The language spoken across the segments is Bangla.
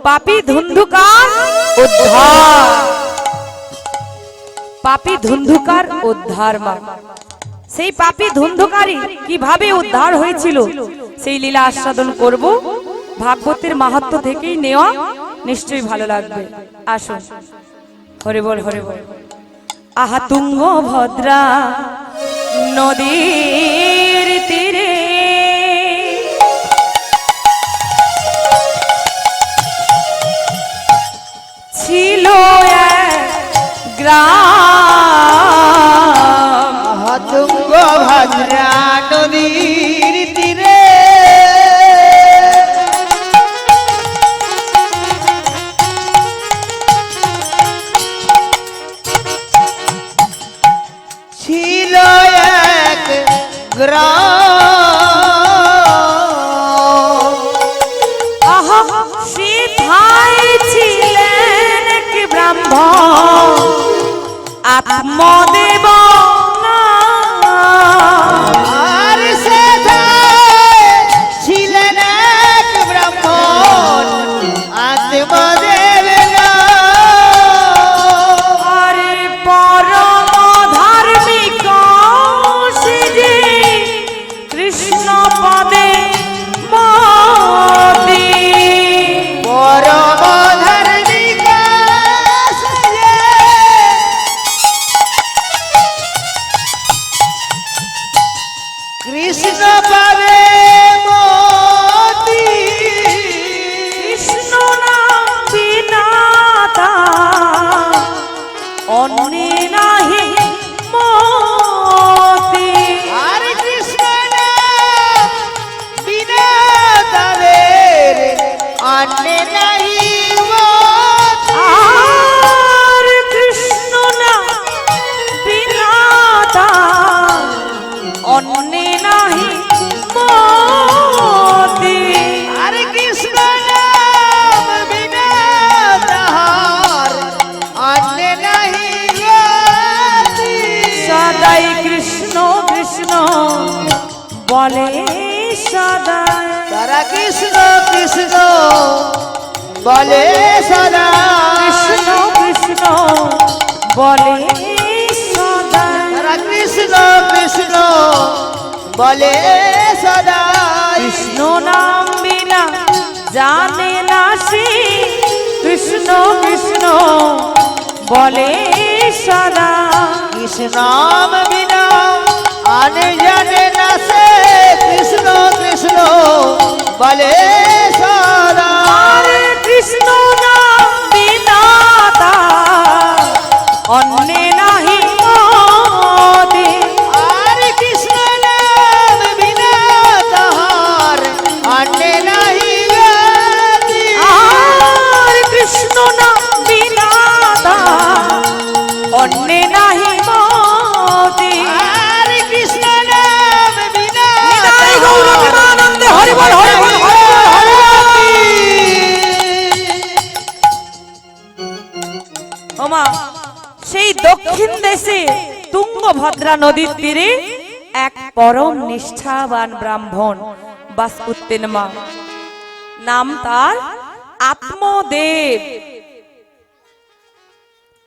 পাপী ধুন্ধুকার উদ্ধার। পাপী ধুন্ধুকার উদ্ধার মা, সেই পাপী ধুন্ধুকারী কিভাবে উদ্ধার হয়েছিল সেই লীলা আস্বাদন করব। ভাগবতের মাহাত্ম্য থেকেই নেওয়া, নিশ্চয়ই ভালো লাগবে। আসুন, হরি বল হরি বল। আহা তুঙ্গভদ্রা নদীর তীরে ছিল এক গ্রাম। আহা তুঙ্গভদ্রা নদীর তীরে ছিল এক গ্রাম। আহা সেথায় ছিলেন এক ব্রাহ্মণ আত্মদেব আর সেথায় ছিলেন এক ব্রাহ্মণ আত্মদেব আরে পরম ধার্মিক সে যে কৃষ্ণ পদে মতি। পরম ধার্মিক সে কৃষ্ণ পাবে মতি। কৃষ্ণ নাম বিনা অন্যে নাহি মতি। আর কৃষ্ণ নাম বিনা তাদের অন্যে নাহি মতি। আর কৃষ্ণ নাম বিনা অন্যে নাহি মতি। আর কৃষ্ণ নাম বিনা তাহার অন্যে নাহি গতি। সদাই কৃষ্ণ কৃষ্ণ বলে সদাই। তারা কৃষ্ণ কৃষ্ণ বলে সদা। কৃষ্ণ কৃষ্ণ বলে সদাই। তারা কৃষ্ণ কৃষ্ণ বলে সদা। কৃষ্ণ নাম বিনা জানে না সে কৃষ্ণ কৃষ্ণ বলে সদা। কৃষ্ণ নাম বিনা আনে জানে না সে কৃষ্ণ কৃষ্ণ বলে সদা। আরে কৃষ্ণ নাম বিনা অন্যে নাহি মতি। আর কৃষ্ণ নাম বিনা তাহার অন্যে নাহি গতি। আর কৃষ্ণ নাম বিনা অন্যে নাহি মতি। আর কৃষ্ণ নাম বিনা নিতাই গৌর প্রেমানন্দে হরি বল হরি বল হরি বল হরি বল। ওমা, সেই দক্ষিণ দেশে তুঙ্গভদ্রা নদীর তীরে এক পরম নিষ্ঠাবান ব্রাহ্মণ বাস করতেন মা। নাম তার আত্মদেব।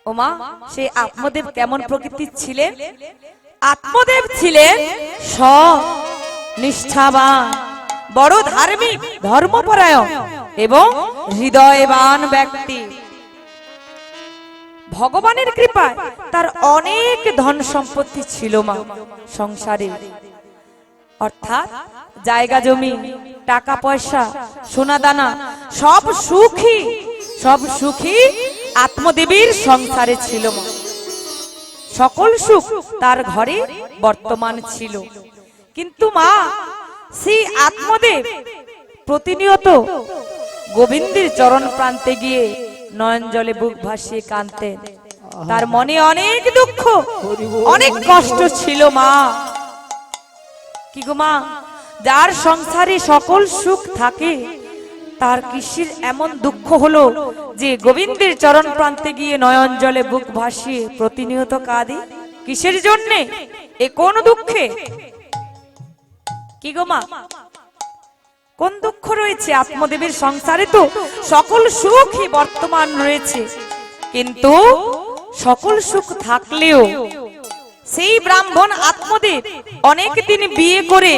ওমা, সেই আত্মদেব কেমন প্রকৃতির ছিলেন? আত্মদেব ছিলেন নিষ্ঠাবান, বড় ধার্মিক, ধর্মপরায়ণ এবং হৃদয়বান ব্যক্তি। ভগবানের কৃপায় তার অনেক ধন সম্পত্তি ছিল মা সংসারে, অর্থাৎ জায়গা জমি, টাকা পয়সা, সোনা দানা, সব সুখী আত্মদেবীর সংসারে ছিল মা। সকল সুখ তার ঘরে বর্তমান ছিল। কিন্তু মা, সেই আত্মদেব প্রতিনিয়ত গোবিন্দের চরণ প্রান্তে গিয়ে নয়ন জলে বুক ভাসিয়ে কাঁদতেন। তার মনে অনেক দুঃখ, অনেক কষ্ট ছিল মা। কি গো মা, যার সংসারে সকল সুখ থাকে তার কিসের এমন দুঃখ হলো যে গোবিন্দের চরণ প্রান্তে গিয়ে নয়ন জলে বুক ভাসিয়ে প্রতিনিয়ত কাঁদে? কিসের জন্যে? এ কোন দুঃখে? কি গো মা, কোন দুঃখ রয়েছে? আত্মদেবের সংসারে তো সকল সুখই বর্তমান রয়েছে, কিন্তু সকল সুখ থাকলেও সেই ব্রাহ্মণ আত্মদেব অনেক দিন বিয়ে করে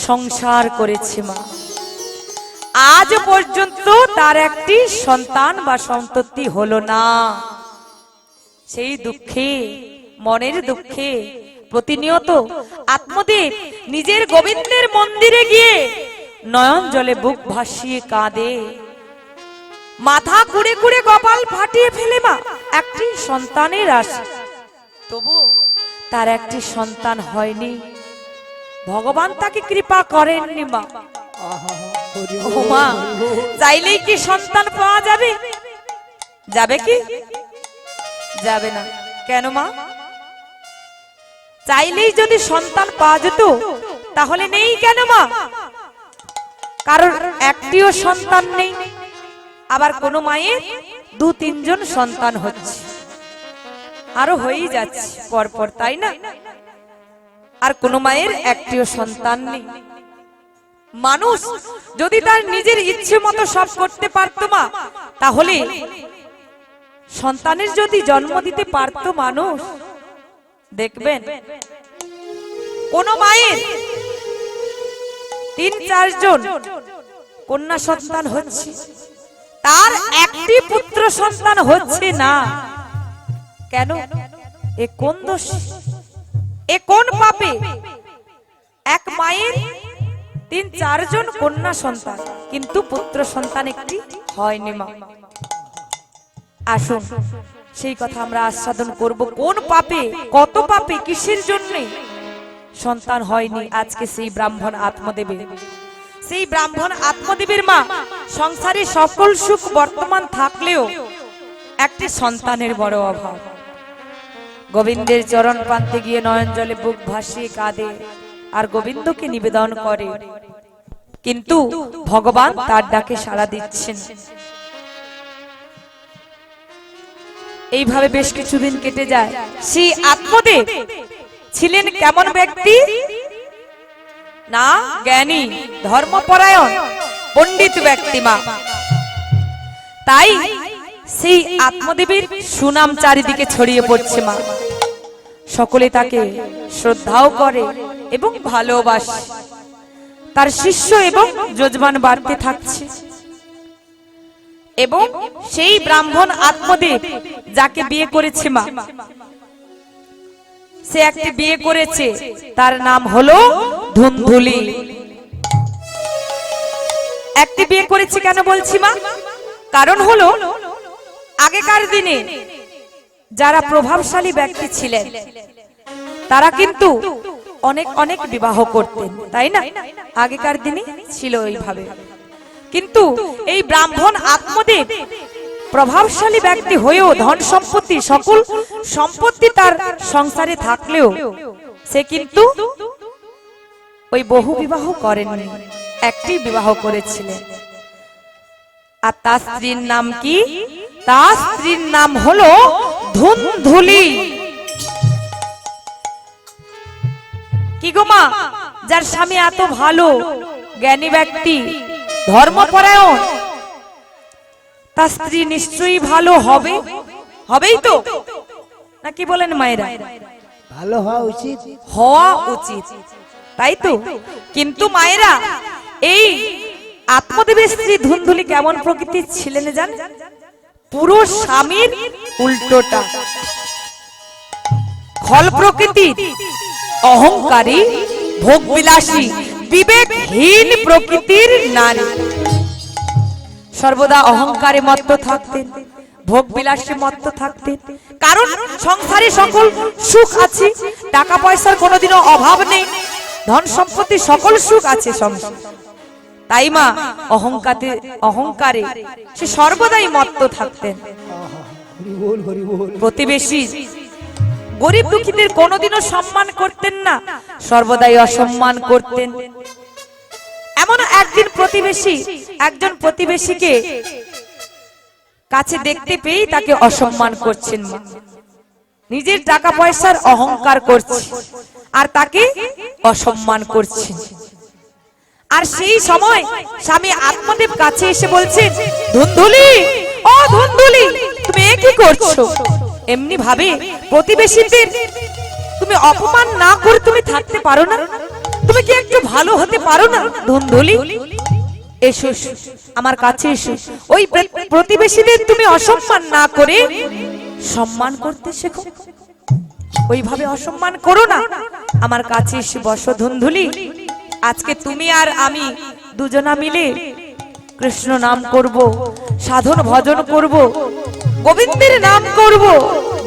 সংসার করেছে মা। আজ পর্যন্ত তার একটি সন্তান বা সন্ততি হলো না। সেই দুঃখে, মনের দুঃখে প্রতিনিয়ত আত্মদেব নিজের গোবিন্দের মন্দিরে গিয়ে নয়ন জলে বুক ভাসিয়ে কাঁদে, মাথা কুড়ে কুড়ে কপাল ফাটিয়ে ফেলে মা একটি সন্তানের আশা। তবু তার একটি সন্তান হয়নি, ভগবান তাকে কৃপা করেননি মা। ও মা, চাইলেই কি সন্তান পাওয়া যাবে? যাবে কি? যাবে না। কেন মা? চাইলেই যদি সন্তান পাওয়া যেত তাহলে নেই কেন মা? কারণ একটিও সন্তান নেই। আবার কোন মায়ের 2-3 জন সন্তান হচ্ছে, আরো হয়েই যাচ্ছে পরপর, তাই না? আর কোন মায়ের একটিও সন্তান নেই। মানুষ যদি তার নিজের ইচ্ছে মতো সব করতে পারত মা, তাহলে সন্তানের যদি জন্ম দিতে পারত মানুষ, দেখবেন কোন মায়ের 3-4 জন কন্যা সন্তান হচ্ছে, তার একটি পুত্র সন্তান হচ্ছে না। কেন? এ কোন দোষ? এ কোন পাপে? এক মায়ের 3-4 জন কন্যা সন্তান, কিন্তু পুত্র সন্তান একটি হয়নি মা। আসুন সেই কথা আমরা আস্বাদন করব। কোন পাপে, কত পাপে, কিসের জন্য সন্তান হয়নি আজকে সেই ব্রাহ্মণ আত্মদেবের? সেই ব্রাহ্মণ আত্মদেবের মা সংসারে সকল সুখ বর্তমান থাকলেও একটি সন্তানের বড় অভাব। গোবিন্দের চরণ প্রান্তে গিয়ে নয়ন জলে বুক ভাসিয়ে কাঁদে আর গোবিন্দকে নিবেদন করে, কিন্তু ভগবান তার ডাকে সাড়া দিচ্ছেন। এইভাবে বেশ কিছুদিন কেটে যায়। সেই আত্মদেব ছিলেন কেমন ব্যক্তি? না, জ্ঞানী, ধর্মপরায়ণ, পণ্ডিত ব্যক্তি মা। তাই সেই আত্মদেবের সুনাম চারিদিকে ছড়িয়ে পড়ছে মা। সকলে তাকে শ্রদ্ধাও করে এবং ভালোবাসে। তার শিষ্য এবং যজমান বাড়তে থাকছে। এবং সেই ব্রাহ্মণ আত্মদেব যাকে বিয়ে করেছে মা, সে একটি বিয়ে করেছে, তার নাম হলো ধুন্ধুলি। একটি বিয়ে করেছে কেন বলছি মা? কারণ হলো আগেকার দিনে যারা প্রভাবশালী ব্যক্তি ছিলেন তারা কিন্তু অনেক অনেক বিবাহ করতেন, তাই না? আগেকার দিনে ছিল এইভাবে। কিন্তু এই ব্রাহ্মণ আত্মদেব প্রভাবশালী ব্যক্তি হয়েও ধন সম্পত্তি, সকল সম্পত্তি তার সংসারে থাকলেও সে কিন্তু ওই বহু বিবাহ করেননি, একটি বিবাহ করেছিলেন। আর তার স্ত্রীর নাম কি? তার স্ত্রীর নাম হলো ধুন্ধুলি। কি গো মা, যার স্বামী এত ভালো, জ্ঞানী ব্যক্তি, ধর্মপরায়ণ, তার স্ত্রী নিশ্চয়ই ভালো হবে, হবেই তো, নাকি বলেন মায়েরা? ভালো হওয়া উচিত, হওয়া উচিত, তাই তো। কিন্তু মায়েরা, এই আত্মদেবের স্ত্রী ধুন্ধুলি কেমন প্রকৃতির ছিলেন জানেন? পুরো স্বামীর উল্টোটা। খল প্রকৃতির, অহংকারী, ভোগবিলাসী, বিবেকহীন প্রকৃতির নারী। সর্বদা অহংকারে মত্ত থাকতেন, ভোগবিলাসে মত্ত থাকতেন। কারণ সংসারে সকল সুখ আছে, টাকা পয়সার কোনোদিনও অভাব নেই, ধন সম্পত্তি সকল সুখ আছে সংসারে। তাই মা অহংকারে সে সর্বদাই মত্ত থাকতেন। প্রতিবেশী গরিব দুঃখীদের কোনোদিনও সম্মান করতেন না, সর্বদাই অসম্মান করতেন। এমন একদিন একজন প্রতিবেশীকে কাছে দেখতে পেয়ে তাকে অসম্মান করছেন মা। নিজের টাকা পয়সার অহংকার করছে আর তাকে অসম্মান করছেন। আর সেই সময় স্বামী আত্মদেব কাছে এসে বলছেন, ধুন্ধুলি, ও ধুন্ধুলি, তুমি এ কি করছো? এমনি ভাবে প্রতিবেশীদের তুমি অপমান না করে তুমি থাকতে পারো না? তুমি কি একটু ভালো হতে পারো না? ধুন্ধুলি, এসো এসো, আমার কাছে এসো। ওই প্রতিবেশীদের তুমি অসম্মান না করে সম্মান করতে শেখো। ওইভাবে অসম্মান করো না, আমার কাছে এসে বসো। ধুন্ধুলি, আজকে তুমি আর আমি দুজনা মিলে কৃষ্ণ নাম করব, সাধন ভজন করব, গোবিন্দের নাম করব,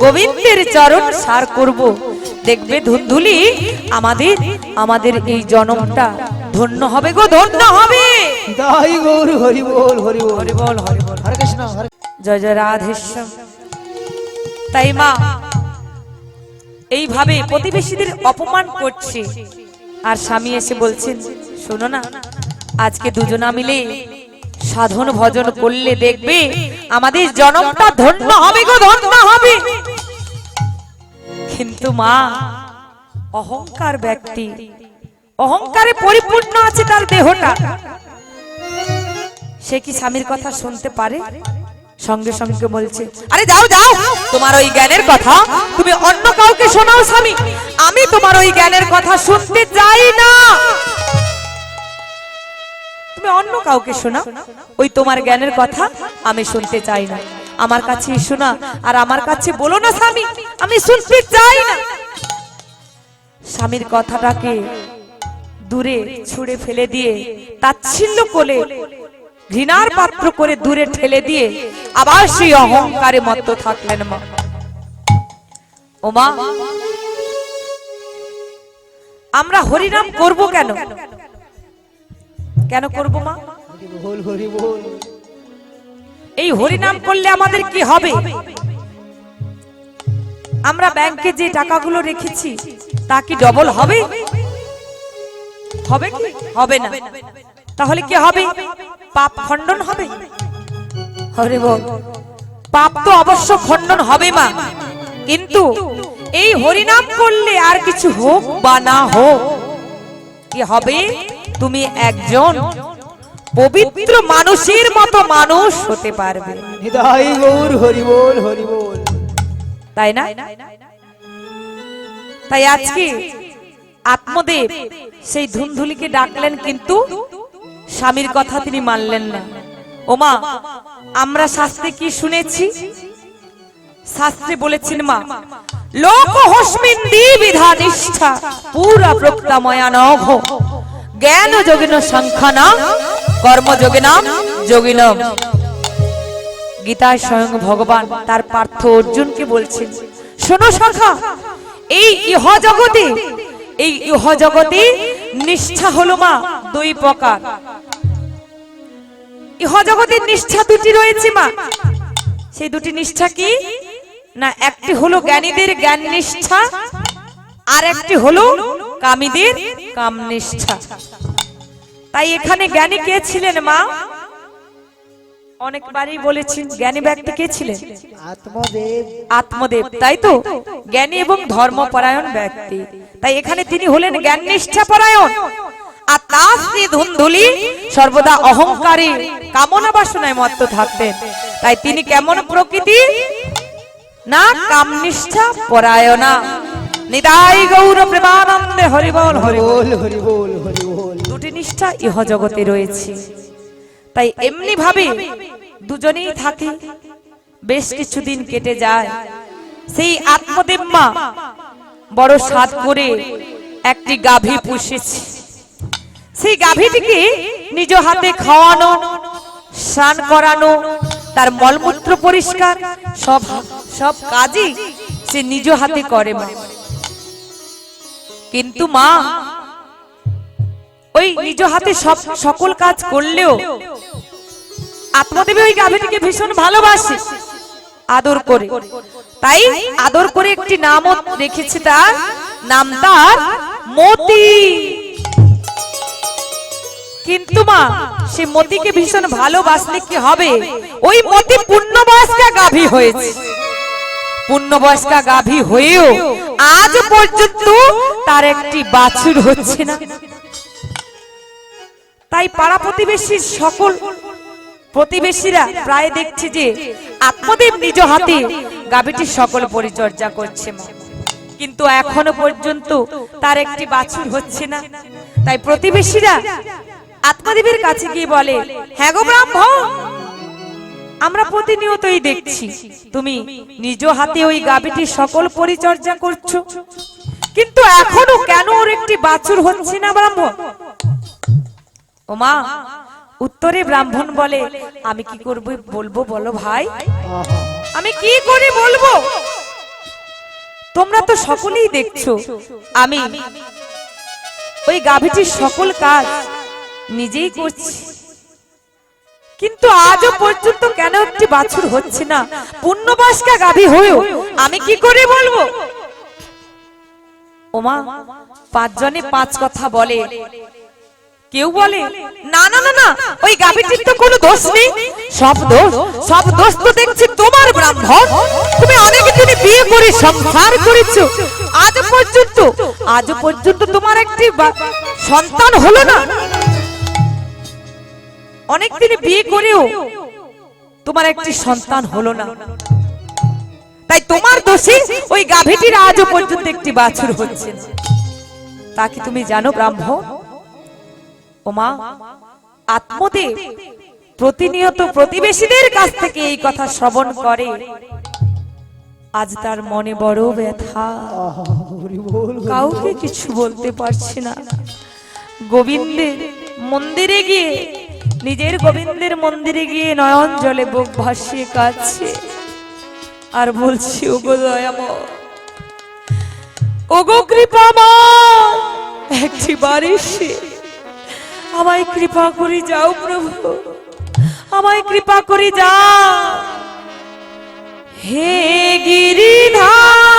গোবিন্দের চরণ সার করব। দেখবে ধুন্ধুলি, আমাদের আমাদের এই জন্মটা ধন্য হবে গো, ধন্য হবে। তাই গৌর হরি বল, হরি বল, হরি বল, হরি বল, হরে কৃষ্ণ, হরে জয় জয় রাধেশ্যাম। তাই মা এইভাবে প্রতিবেশীদের অপমান করছে, আর স্বামী এসে বলছেন, শোনো না, আজকে দুজনা মিলে সাধন ভজন করলে দেখবে আমাদের জন্মটা ধন্য হবে গো, ধন্য হবে। কিন্তু মা অহংকার ব্যক্তি, অহংকারে পরিপূর্ণ আছে তার দেহটা, সে কি স্বামীর কথা শুনতে পারে? সঙ্গে সঙ্গে বলছে, আরে যাও যাও, তোমার ওই জ্ঞানের কথা তুমি অন্য কাউকে শোনাও স্বামী, আমি তোমার ওই জ্ঞানের কথা শুনতে চাই না। তুমি অন্য কাউকে শোনাও, ওই তোমার জ্ঞানের কথা আমি শুনতে চাই না। আমার কাছে এসো না, আর আমার কাছে বলো না স্বামী, আমি শুনতে চাই না। স্বামীর কথাটাকে দূরে ছুঁড়ে ফেলে দিয়ে, তাচ্ছিল্য করে, ঘৃণার পাত্র করে দূরে ঠেলে দিয়ে আবার সেই অহংকারে মত্ত থাকলেন মা। ও মা, আমরা হরিনাম করব কেন? কেন করব মা? হরি বল, হরি বল। এই হরিনাম করলে আমাদের কি হবে? আমরা ব্যাংকে যে টাকাগুলো রেখেছি তা কি ডবল হবে? হবে কি? হবে না। তাহলে কি হবে? পাপ খণ্ডন হবে। হরি বল। পাপ তো অবশ্য খণ্ডন হবে মা, কিন্তু এই হরিনাম করলে আর কিছু হোক বা না হোক, কি হবে? তুমি একজন পবিত্র মানুষের মতো মানুষ হতে পারবে। নিতাই গৌর হরি বল, হরি বল। তাই না? তাই আজকে আত্মদেব সেই ধুন্ধুলিকে ডাকলেন, কিন্তু স্বামীর কথা তিনি মানলেন না। ওমা, আমরা শাস্ত্রে কি শুনেছি? শাস্ত্রে বলেছেন মা, লোক হস্মিন দ্বিবিধা নিষ্ঠা পুরা প্রক্তাময়া নঘ জ্ঞান যোগিন সংখ্যানা কর্ম যোগিনাম যোগিনম। গীতায় স্বয়ং ভগবান তার পার্থ অর্জুনকে বলছেন, শোনো সখা, এই ইহ জগতে নিষ্ঠা হলো মা দুই প্রকার। ইহ জগতের নিষ্ঠা দুটি রয়েছে মা। সেই দুটি নিষ্ঠা কি না? একটি হলো জ্ঞানীদের জ্ঞান নিষ্ঠা, আর একটি হলো কামীদের কাম নিষ্ঠা। তাই এখানে জ্ঞানী কে ছিলেন মা? অনেকবারই বলেছেন, জ্ঞানী ব্যক্তি কে ছিলেন? আত্মদেব। আত্মদেব, তাই তো? জ্ঞানী এবং ধর্মপরায়ণ ব্যক্তি। তাই এখানে তিনি হলেন জ্ঞান নিষ্ঠা পরায়ণ। আর তার স্ত্রী ধুন্ধুলি সর্বদা অহংকারী কামনা বাসনায় মত্ত থাকতেন। তাই তিনি কেমন প্রকৃতি? না কামনিষ্ঠা পরায়ণা। নিতাই গৌর প্রেমানন্দে হরি বল, হরি বল, হরি বল, হরি বল। দুটি নিষ্ঠা ইহ জগতে রয়েছে। তাই এমনি ভাবে দুজনেই থাকে। বেশ কিছুদিন কেটে যায়। সেই আত্মদেব মা বড় সাধ করে একটি গাভী পুষেছে। সেই গাভীটিকে নিজ হাতে খাওয়ানো, স্নান করানো, তার মলমূত্র পরিষ্কার সব কাজই সে নিজ হাতে করে মা। কিন্তু মা ওই নিজ হাতে সকল কাজ করলেও আত্মদেবী ওই গাভীটিকে ভীষণ ভালোবাসে, আদর করে। তাই আদর করে একটি নামও রেখেছে, তার নাম তার মতি। কিন্তু মা সে মতিকে ভীষণ ভালোবাসলে কি হবে? ওই মতি পূর্ণবয়স্কা গাভী হয়েছে। পূর্ণবয়স্কা গাভী হয়েও আজ পর্যন্ত তার একটি বাছুর হচ্ছে না। তাই পাড়া প্রতিবেশীর সকল প্রতিবেশীরা প্রায় দেখছে যে আত্মদেব নিজ হাতে গাভীটির সকল পরিচর্যা করছে মা। কিন্তু এখনো পর্যন্ত তার একটি বাছুর হচ্ছে না। তাই প্রতিবেশীরা আত্মদেবের কাছে গিয়ে বলে, হ্যাঁ গো ব্রাহ্মণ, আমরা প্রতিনিয়তই দেখছি তুমি নিজ হাতে ওই গাভীটির সকল পরিচর্যা করছো, কিন্তু এখনো কেন ওর একটি বাছুর হচ্ছে না ব্রাহ্মণ? ও মা, উত্তরে ব্রাহ্মণ বলে, আমি কি করব বলবো বলো ভাই, আমি কি করে বলবো? তোমরা তো সকলেই দেখছো আমি ওই গাভীটির সকল কাজ নিজেই করছি, কিন্তু আজও পর্যন্ত কেন একটি বাছুর হচ্ছে না? পূর্ণবাসকা গাভী হয়েও আমি কি করে বলবো? ওমা, পাঁচজনে পাঁচ কথা বলে। কেউ বলে, না না না না, ওই গাভীটির তো কোনো দোষ নেই, সব দোষ তো দেখছি তোমার ব্রাহ্মণ। তুমি অনেক দিন বিয়ে করে সংসার করেছো, আজ পর্যন্ত তোমার একটি সন্তান হলো না। অনেক দিন বিয়ে করেও তোমার একটি সন্তান হলো না, তাই তোমার দোষে ওই গাভীটির আজও পর্যন্ত একটি বাছুর হচ্ছে না। তা কি তুমি জানো ব্রাহ্মণ? ওমা, আত্মদেব প্রতিনিয়ত প্রতিবেশীদের কাছ থেকে এই কথা শ্রবণ করে। আজ তার মনে বড় ব্যথা, কাউকে কিছু বলতে পারছে না। গোবিন্দের মন্দিরে গিয়ে, নিজের গোবিন্দের মন্দিরে গিয়ে নয়ন জলে বুক ভাসিয়ে কাঁদছে আর বলছি, ওগো দয়াময়, ওগো কৃপাময়, একটি বাড়ি আমায় কৃপা করে যাও প্রভু, আমায় কৃপা করে যাও। হে গিরিধারে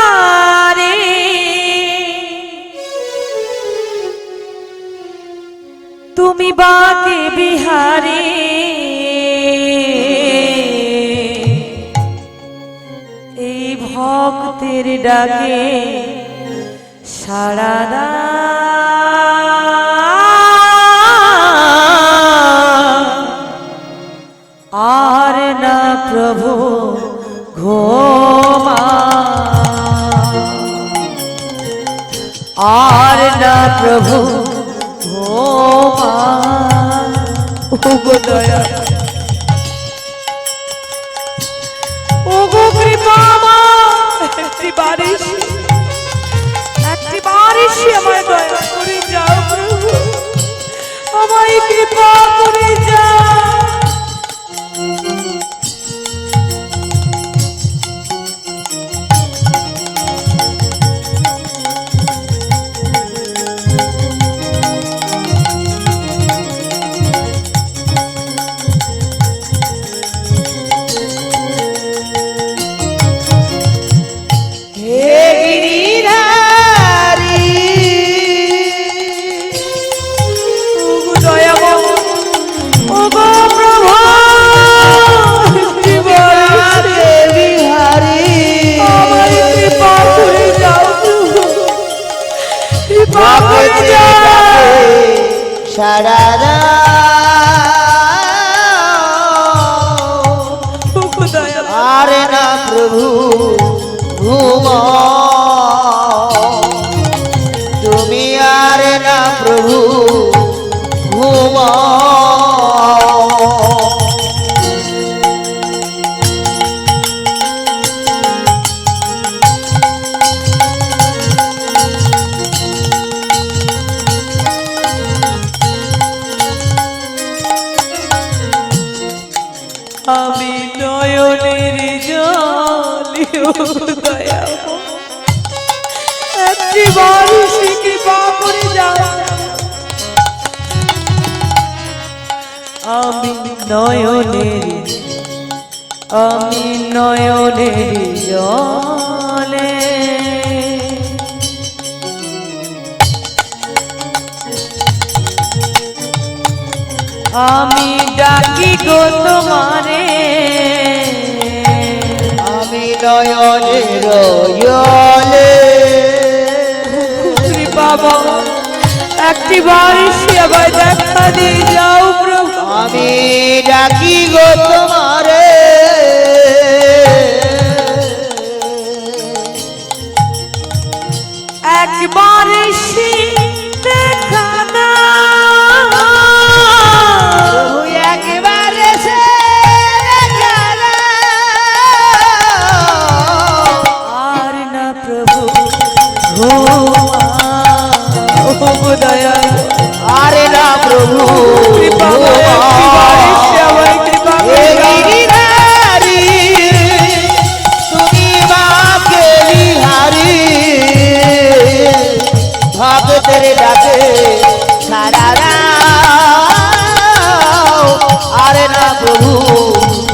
তুমি বাকে বিহারে, এই ভক্তের ডাকে সাড়া দাও। আর না প্রভু ঘুমা, আর না প্রভু ঘুমা, ওগো দয়া, ওগো কৃপাময়, একটি বারিশ আমায় দয়া করে যাও প্রভু, আমায় কৃপা করে যাও। সারা আর না প্রভু ঘুমা, তুমি আর না প্রভু ঘুমা। আমি নয়নের জলে দয়া একটি বারিশি কৃপা করে যাও। আমি নয়নের জলে আমি ডাকি গো তোমারে, আমি নয়নের জলে কৃপা একটিবার সেবায় দেখা দিয়ে যাও প্রভু। আমি ডাকি গো তোমারে একবার এসে দেখা দাও। প্রভু একবার এসে দেখা দাও। আর না প্রভু ঘুমাও দয়া আরে না প্রভু কৃপা করে একটিবার এসে আমায় কৃপা করে হে দাও। গিরিধারী, তুমি মাকে বিহারী ভক্তের ডাকে সারা দাও। আরে না প্রভু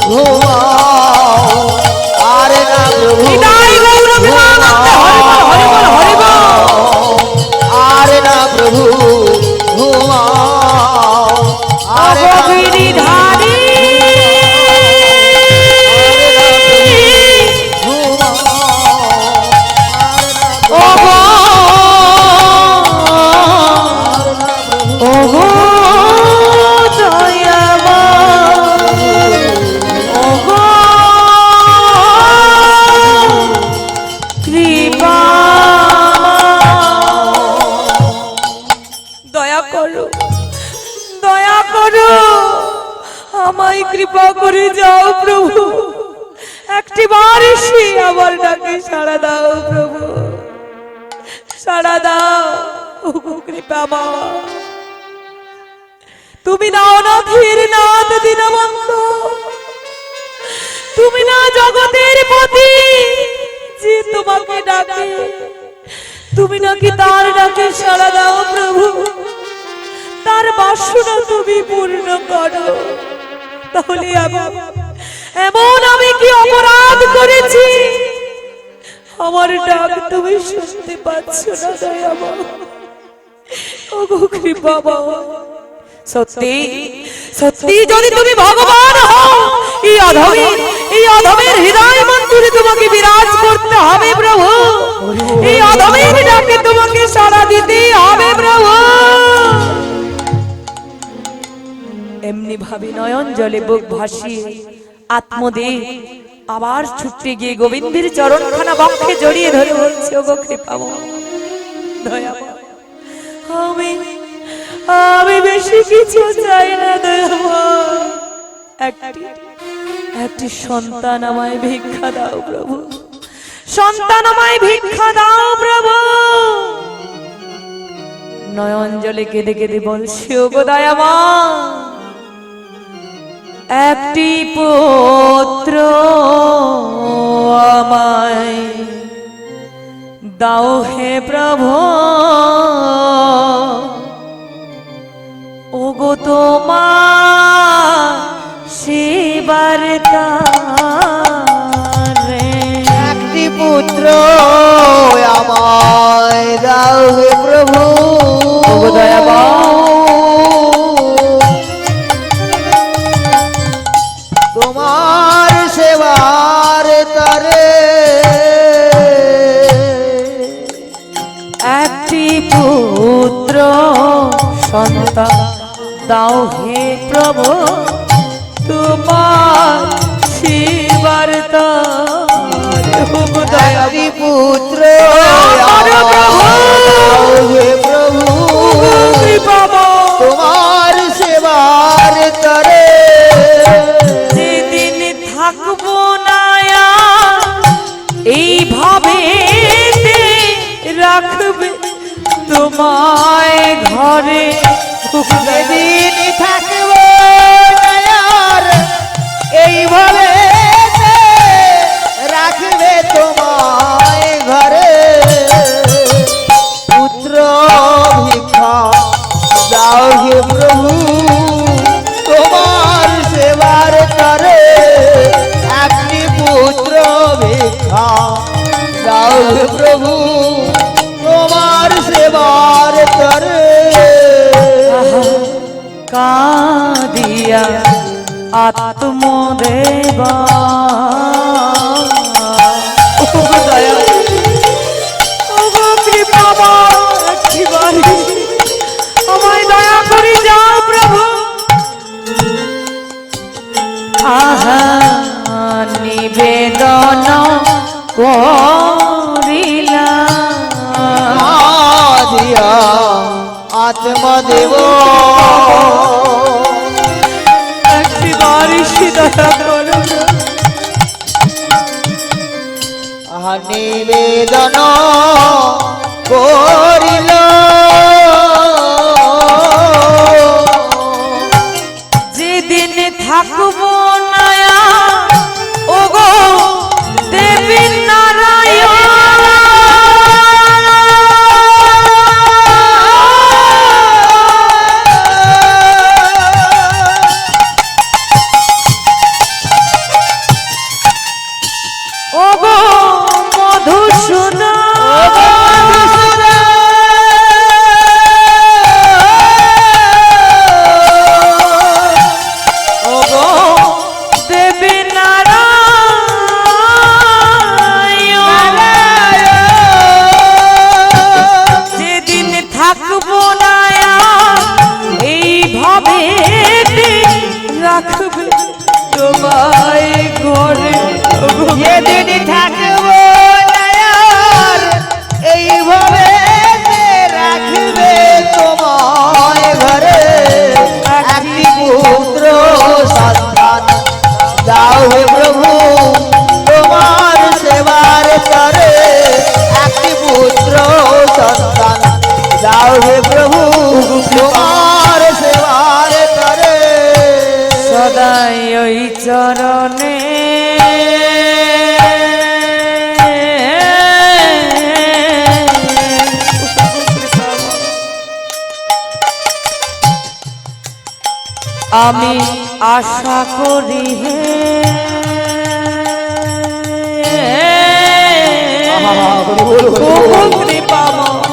ঘুমাও, আরে না প্রভু নিতাই গৌর প্রেমানন্দে হরিবল হরিবল হরিবল। আরে না প্রভু ঘুমাও, আরে না প্রভু গিরিধারী ওগো ওগো দয়াময় ওগো কৃপা দয়া করো দয়া করো আমায় কৃপা করে যাও প্রভু একটিবার এসে আমার ডাকে সাড়া দাও প্রভু সাড়া দাও ওগো কৃপা মা তুমি নাও না ধীর নাথ দীনবন্ধ তুমি না জগতের পতি যে তোমাকে ডাকে তুমি নাকি তার ডাকে সাড়া দাও প্রভু তার বাসনা তুমি পূর্ণ করো তাহলে এমন আমি কি অপরাধ করেছি আমার ডাক তুমি শুনতে পাচ্ছ না দয়াময় ওগো কৃপা বাবা সত্যি সত্যি যদি তুমি ভগবান হও এই অধমের হৃদয় মন্দিরে তোমাকে বিরাজ করতে হবে প্রভু এই অধমের ডাকে তোমাকে সাড়া দিতে হবে প্রভু এমনি ভাবে নয়ন জলে বুক ভাসিয়ে আত্মদে আবার ছুটে গিয়ে গোবিন্দের চরণখানা বক্ষে জড়িয়ে ধরে বলছে ওগো কৃপাময় দয়াময় আমি বেশি কিছু চাই না দয়াময় একটি সন্তান আমায় ভিক্ষা দাও প্রভু সন্তান আমায় ভিক্ষা দাও প্রভু নয়ন জলে কেঁদে কেঁদে বলছে ওগো দয়াময় একটি পুত্র আমায় দাও হে প্রভু ওগো তোমার সেবার তারে একটি পুত্র আমায় দাও হে প্রভু ওগো দয়াময় তোমার সেবার তারে একটি পুত্র সন্তান দাও হে প্রভু তোমার সেবার তারে ওগো দয়াময় একটি পুত্র আমার প্রভু দাও হে প্রভু কৃপাময় তোমার সেবার তারে যেদিন থাকবো না এইভাবে রাখবে তোমায় ঘরে যেদিন থাকবো নয়ার এইভাবে রাখবে তোমায় ঘরে পুত্র ভিক্ষা দাও হে প্রভু তোমার সেবার করে একটি পুত্র ভিক্ষা দাও হে প্রভু তোমার সেবার করে কাঁদিয়া আত্মদেবা ওগো দয়া ওগো কৃপাময় করিলা দিয়া আত্মদেব একটি বারিশি দয়া করো নিবেদন করিল যেদিন থাকব নায়া ওগো দেবী নারায়ণ ওগো মধুসূদন ওগো দেবী নারায়ণ যেদিন থাকবো না এইভাবে রাখবে তোমায় ঘরে যেদিন থাকব নায়ার এইভাবে রাখবে তোমায় ঘরে একটি পুত্র সন্তান দাও হে প্রভু তোমার সেবার তরে একটি পুত্র সন্তান দাও হে প্রভু তোমার সেবার তরে সদাই ওই চরণে আমি আশা করি হে কৃপাময়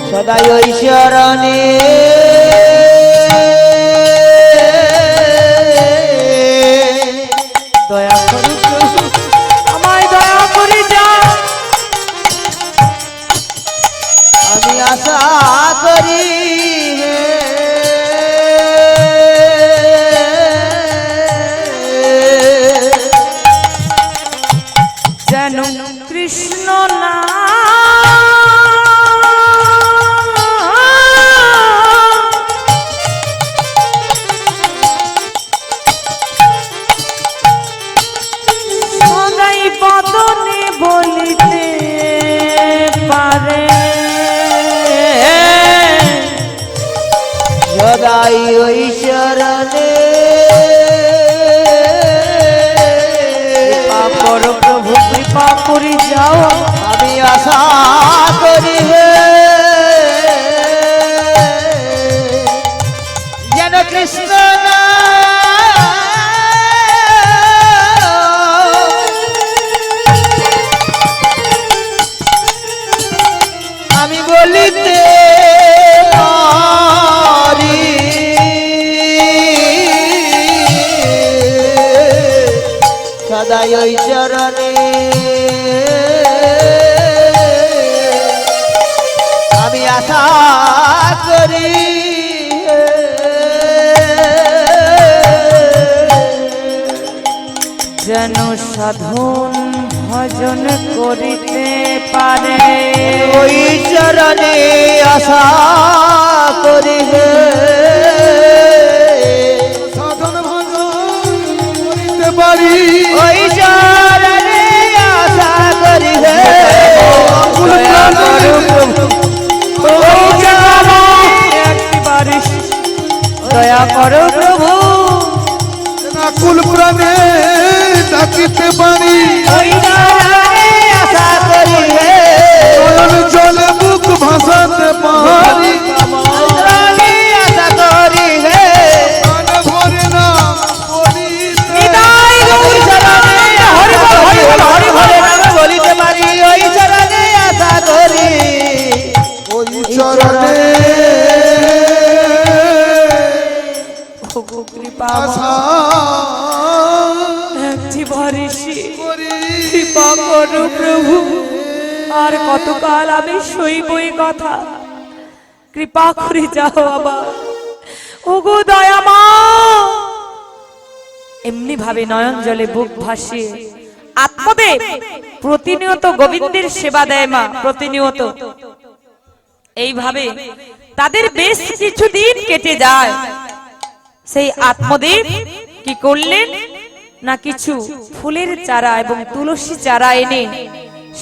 সদাই ওই চরণে দয়া করো প্রভু, আমায় দয়া করে যা আমি আশা করি যেন কৃষ্ণ না সদাই বদনে বলিতে পারে সদাই ওই চরণে কৃপা করো প্রভু, কৃপা করে যাও আমি আশা করি যেন কৃষ্ণ না আমি বলিতে পারি সদাই ওই চরণে আমি আশা করি যেন সাধন ভজন করিতে পারে ওই চরণে আশা করি সাধন ভজন করিতে পারি ওই চরণে আশা করি দয়া করো প্রভু, ওই চরণে একটিবারে দয়া করো প্রভু আকুল প্রাণে ডাকিতে পারি ওই চরণে আশা করি নয়ন জলে মুখ ভাসাতে পারি চরণে আশা করি প্রাণ ভরে না করিতে নিতাই ওই গৌর চরণে হরি বল, হরি বল, হরি বল। আমি বলিতে পারি ওই চরণে আশা করি ওই চরণে ওগো কৃপা আশা একটিবারে করি কৃপা করো প্রভু, আর কতকাল আমি সইবই কথা, কৃপা করে যাও আবার ওগো দয়ামা। এমনি ভাবে নয়ন জলে বুক ভাসিয়ে আত্মদেব প্রতিনিয়ত গোবিন্দের সেবা দেয় মা, প্রতিনিয়ত। এইভাবে তাদের বেশ কিছুদিন কেটে যায়। সেই আত্মদেব কি করলেন না, কিছু ফুলের চারা এবং তুলসী চারা এনে,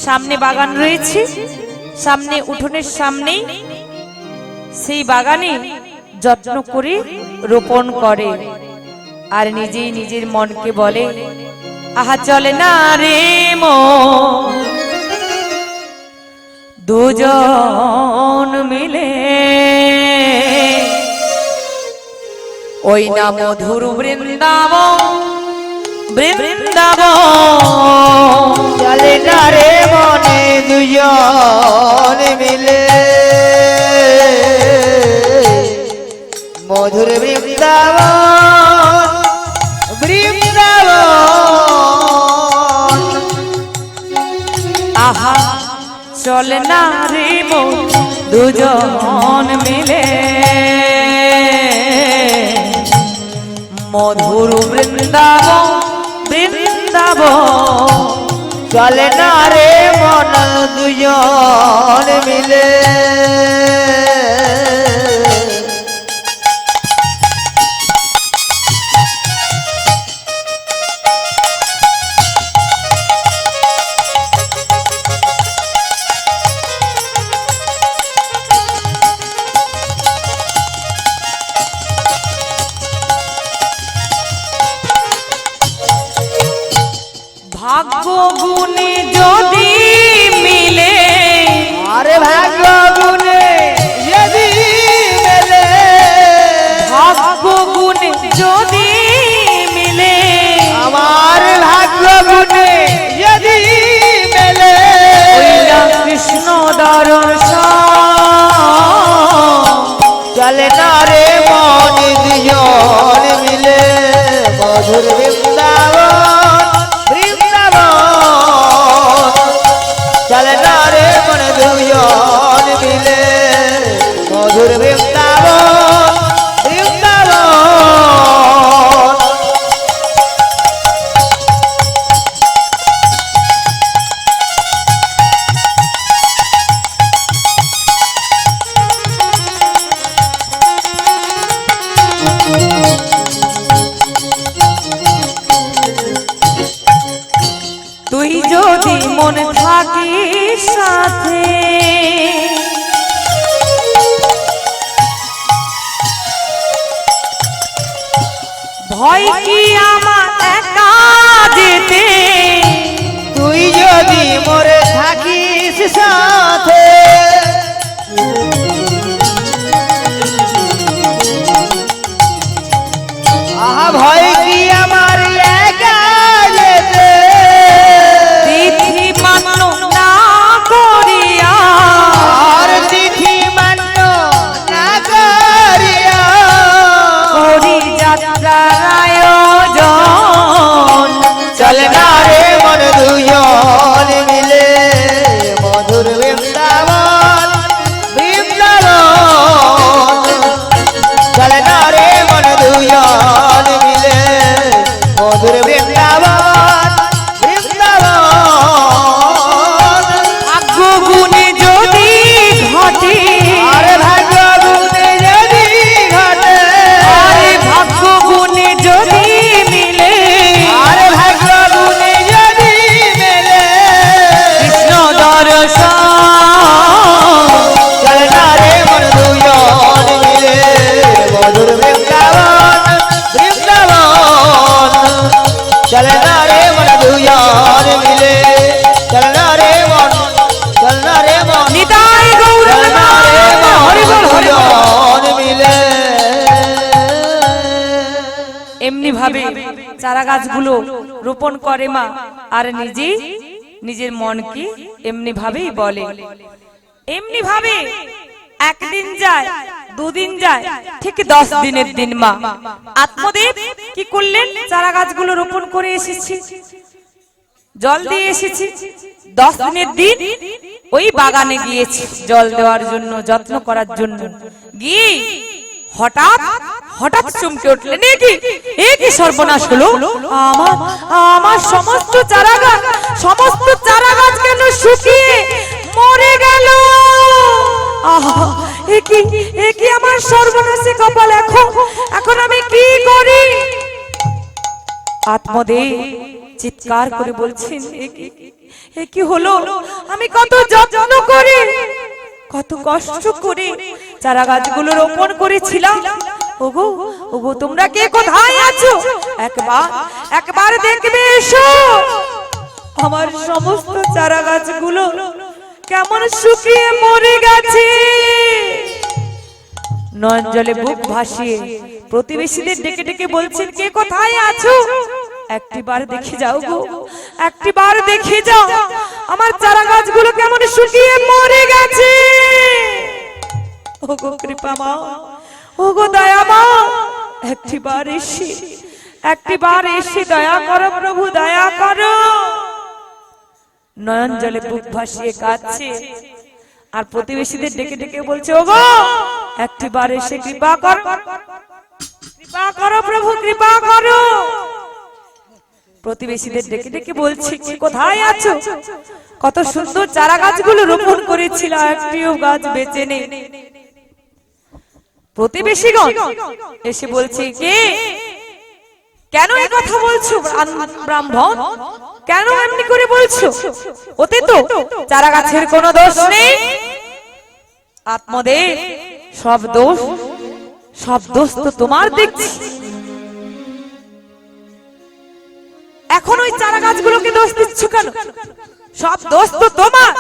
সামনে বাগান রয়েছে, সামনে উঠোনের সামনেই সেই বাগানে যত্ন করে রোপণ করে। আর নিজেই নিজের মনকে বলে, আহা চলে না রে মন, দুজন মিলে ওই না মধুর বৃন্দাবন, বৃন্দাবন চলে না রে মনে দুজন মিলে মধুর বৃন্দাবন, বৃন্দাবন। আহা চলে না রে মন, দুজন মিলে মধুর বৃন্দাবন, বৃন্দাবন চলে না রে মন দুজন মিলে ভাগ্য গুণে যদি মিলে, আরে ভাগ্য গুণে যদি মেলে, ভাগ্য গুণে যদি মিলে, আমার ভাগ্য গুণে যদি মেলে ওইলা কৃষ্ণ দর্শন, চলে না রে মন দুজন মিলে মধুর বৃন্দাবন, বৃন্দাবন চলে না রে মন দুজন মিলে মধুর বৃন্দাবন, বৃন্দাবন। তুই যদি মন থাকিস সাথে, ভয় কি আমার একা যেতে, তুই যদি মোরে থাকিস সাথে, আহা ভয় কি আমার একা যেতে, তিথি মান্য না করিয়া, আর তিথি মান্য না করিয়া করি যাত্রার আয়োজন, চলে না রে মন দুজন মিলে মধুর বৃন্দাবন, বৃন্দাবন চলে না রে মন দুজন মিলে মধুর বৃন্দাবন, বৃন্দাবন। ভাগ্য গুণে যদি ঘটে, আরে ভাগ্য গুণে যদি ঘটে, আরে ভাগ্য গুণে যদি মিলে, আরে ভাগ্য গুণে যদি মেলে কৃষ্ণ দর্শন, চলে না রে মন দুজন মিলে মধুর বৃন্দাবন, বৃন্দাবন চলে না রে মন দুজন মিলে, চলে না রে মন, চলে না রে মন, নিতাই গৌর চলে না রে মন হরি বল, হরি বল। দুজন মিলে। এমনি ভাবে চারা গাছগুলো রোপণ করে মা, আর নিজে নিজের মনকে এমনি ভাবেই বলে। এমনি ভাবে একদিন যায়, দুদিন যায়, ঠিক 10 দিনের দিন মা আত্মদেব কি করলেন, চারা গাছগুলো রোপণ করে এসেছি, জল দিয়ে এসেছি। 10 দিনের দিন ওই বাগানে গিয়েছি জল দেওয়ার জন্য, যত্ন করার জন্য। গিয়ে হঠাৎ হঠাৎ চমকে উঠলেন, এ কি সর্বনাশ হলো, আমার সমস্ত চারা গাছ সমস্ত চারা গাছ কেন শুকিয়ে মরে গেল? আহা, এ কি আমার সর্বনাশী কপাল! এখন আমি কি করি? আত্মদেব চিৎকার করে বলছেন, এ কি হলো? আমি কত যত্ন করে, কত কষ্ট করে চারা গাছগুলো রোপণ করেছিলাম। ওগো ওগো, তোমরা কে কোথায় আছো? একবার দেখবে এসো। আমার সমস্ত চারা গাছগুলো কেমন শুকিয়ে মরে গেছে। নয়ন জলে বুক ভাসিয়ে প্রতিবেশীদের ডেকে ডেকে বলছেন, কে কোথায় আছো? একটিবার দেখে যাও গো, একটিবার দেখে যাও, আমার চারা গাছগুলো কেমন শুকিয়ে মরে গেছে। ওগো কৃপা মা, ওগো দয়া মা, একটিবার এসে দয়া করো প্রভু, দয়া করো। নয়ন জলে বুক ভাসিয়ে কাঁদছে আর প্রতিবেশীদের ডেকে ডেকে বলছে, ওগো একটিবার এসে কৃপা করো, কৃপা করো প্রভু, কৃপা করো। প্রতিবেশীদের ডেকে ডেকে বলছে, কোথায় আছো? কত সুন্দর চারা গাছগুলো রোপণ করেছিল, একটিও গাছ বেঁচে নেই। প্রতিবেশীগণ এসে বলছে, কেন এই কথা বলছো ব্রাহ্মণ? কেন এমনি করে বলছো? ওতে তো চারা গাছের কোনো দোষ নেই। আত্মদেব, সব দোষ তো তোমার দেখছি। এখন ওই চারা গাছগুলোকে দোষ দিচ্ছ কেন? সব দোষ তো তোমার।